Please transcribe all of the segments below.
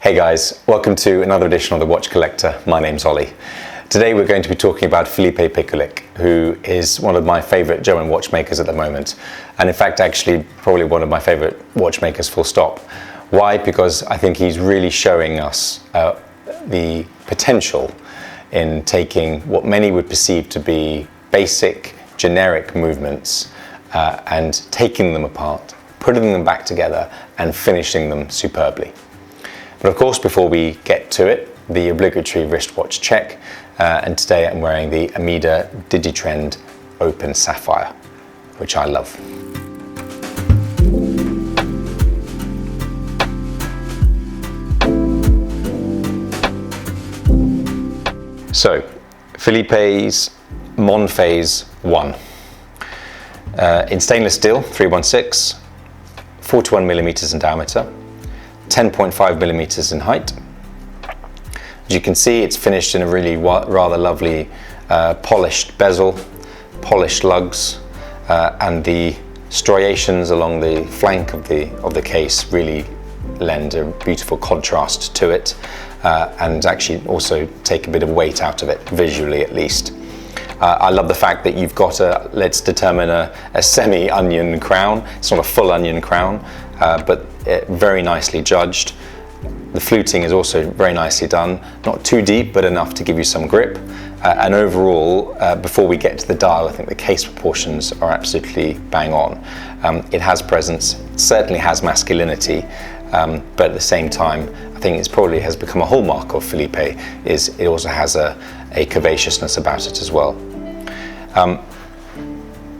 Hey guys, welcome to another edition of The Watch Collector. My name's Ollie. Today we're going to be talking about Felipe Pikullik, who is one of my favourite German watchmakers at the moment, and in fact actually probably one of my favourite watchmakers full stop. Why? Because I think he's really showing us the potential in taking what many would perceive to be basic, generic movements and taking them apart, putting them back together and finishing them superbly. But of course, before we get to it, the obligatory wristwatch check, and today I'm wearing the Omega Digitrend Open Sapphire, which I love. So, Felipe's Mondphase 1. In stainless steel, 316, 41 millimeters in diameter, 10.5 millimeters in height. As you can see, it's finished in a really rather lovely polished bezel, polished lugs, and the striations along the flank of the case really lend a beautiful contrast to it, and actually also take a bit of weight out of it, visually at least. I love the fact that you've got let's determine a semi-onion crown. It's not a full onion crown, but very nicely judged. The fluting is also very nicely done, not too deep, but enough to give you some grip. And overall, before we get to the dial, I think the case proportions are absolutely bang on. It has presence, it certainly has masculinity, but at the same time, I think it probably has become a hallmark of Felipe, is it also has a curvaceousness about it as well.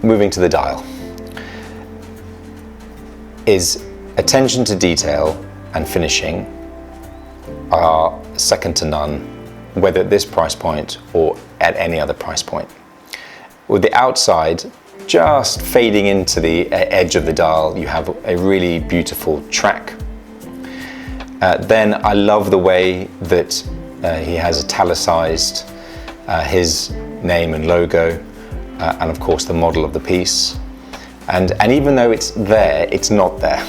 Moving to the dial, is attention to detail and finishing are second to none, whether at this price point or at any other price point. With the outside just fading into the edge of the dial, you have a really beautiful track. Then I love the way that he has italicized his name and logo, and of course the model of the piece. And even though it's there, it's not there.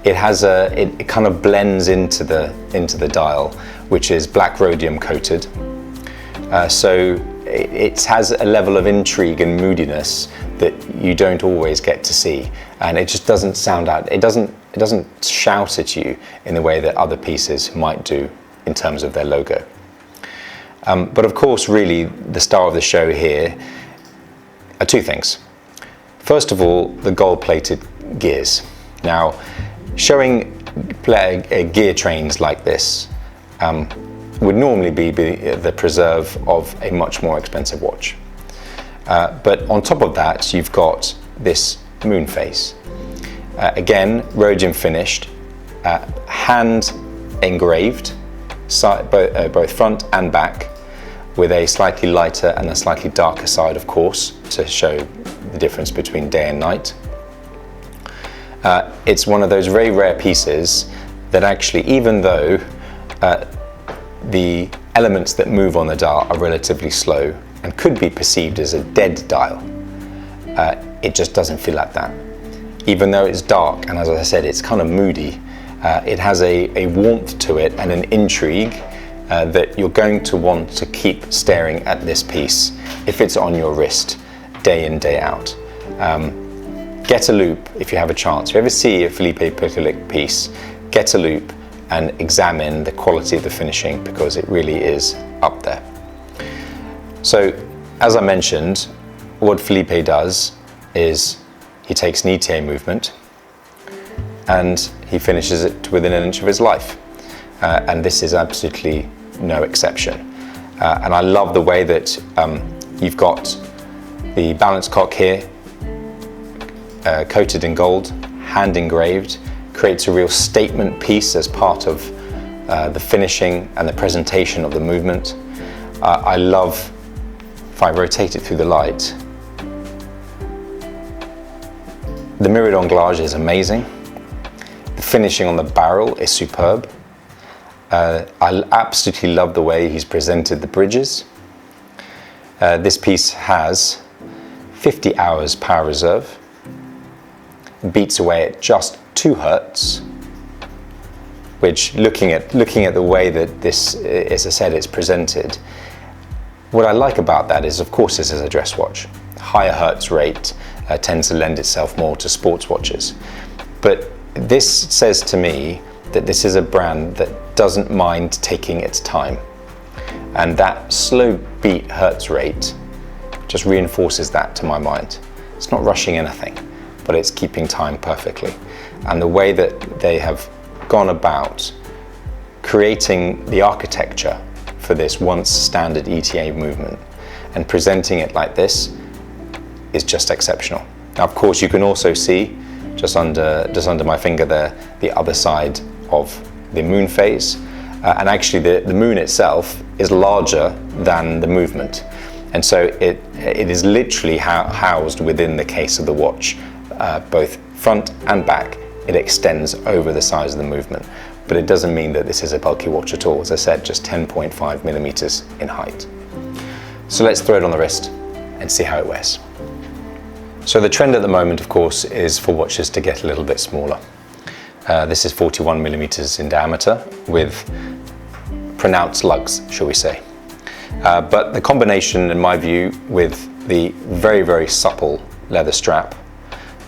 It has it kind of blends into the dial, which is black rhodium coated. So it has a level of intrigue and moodiness that you don't always get to see, and it just doesn't sound out. It doesn't shout at you in the way that other pieces might do in terms of their logo. But of course, really, the star of the show here are two things. First of all, the gold-plated gears. Now, showing gear trains like this would normally be the preserve of a much more expensive watch. But on top of that, you've got this Moonphase. Again, rhodium finished, hand engraved, both front and back, with a slightly lighter and a slightly darker side, of course, to show the difference between day and night. It's one of those very rare pieces that actually, even though the elements that move on the dial are relatively slow and could be perceived as a dead dial, it just doesn't feel like that. Even though it's dark, and as I said, it's kind of moody, it has a warmth to it and an intrigue that you're going to want to keep staring at this piece if it's on your wrist day in, day out. Get a loop if you have a chance. If you ever see a Felipe Pikullik piece, get a loop and examine the quality of the finishing, because it really is up there. So, as I mentioned, what Felipe does is he takes an ETA movement and he finishes it within an inch of his life. And this is absolutely no exception. And I love the way that you've got the balance cock here, coated in gold, hand engraved, creates a real statement piece as part of the finishing and the presentation of the movement. I love, if I rotate it through the light, the mirrored anglage is amazing. The finishing on the barrel is superb. I absolutely love the way he's presented the bridges. This piece has 50 hours power reserve, beats away at just 2 Hertz, which looking at the way that this, as I said, it's presented, what I like about that is, of course, this is a dress watch. Higher hertz rate tends to lend itself more to sports watches. But this says to me that this is a brand that doesn't mind taking its time. And that slow beat hertz rate just reinforces that to my mind. It's not rushing anything, but it's keeping time perfectly. And the way that they have gone about creating the architecture for this once standard ETA movement and presenting it like this is just exceptional. Now, of course, you can also see just under my finger there, the other side of the Moonphase. And actually the moon itself is larger than the movement. And so it is literally housed within the case of the watch, both front and back. It extends over the size of the movement. But it doesn't mean that this is a bulky watch at all. As I said, just 10.5 millimeters in height. So let's throw it on the wrist and see how it wears. So the trend at the moment, of course, is for watches to get a little bit smaller. This is 41 millimeters in diameter with pronounced lugs, shall we say. But the combination, in my view, with the very, very supple leather strap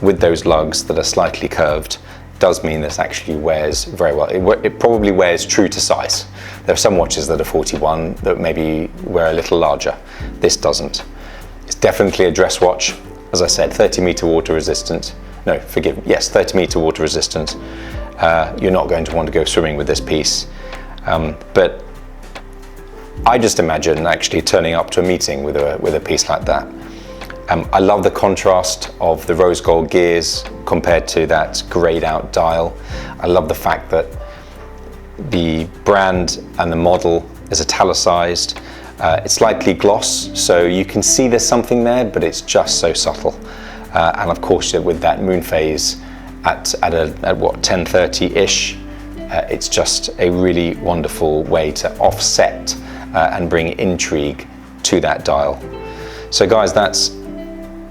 with those lugs that are slightly curved does mean this actually wears very well. It probably wears true to size. There are some watches that are 41 that maybe wear a little larger. This doesn't. It's definitely a dress watch. As I said, 30 meter water resistant. No, forgive me. Yes, 30 meter water resistant. You're not going to want to go swimming with this piece. But I just imagine actually turning up to a meeting with a piece like that. I love the contrast of the rose gold gears compared to that grayed out dial. I love the fact that the brand and the model is italicized. It's slightly gloss, so you can see there's something there, but it's just so subtle. And of course, with that Moonphase at what, 1030-ish, it's just a really wonderful way to offset and bring intrigue to that dial. So guys, that's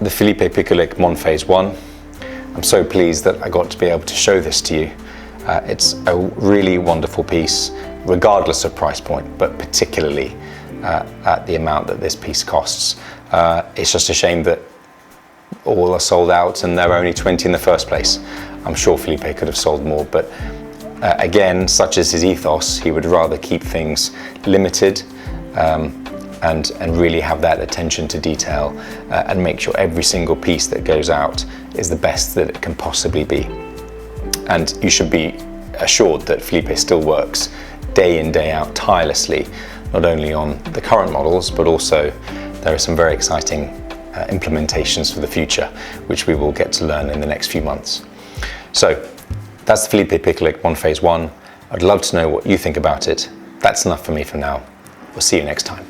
the Felipe Pikullik Mondphase 1. I'm so pleased that I got to be able to show this to you. It's a really wonderful piece, regardless of price point, but particularly at the amount that this piece costs. It's just a shame that all are sold out and there are only 20 in the first place. I'm sure Felipe could have sold more, but again, such is his ethos, he would rather keep things limited and really have that attention to detail and make sure every single piece that goes out is the best that it can possibly be. And you should be assured that Felipe still works day in, day out, tirelessly, not only on the current models, but also there are some very exciting implementations for the future, which we will get to learn in the next few months. So that's the Felipe Pikullik Mondphase 1. I'd love to know what you think about it. That's enough for me for now. We'll see you next time.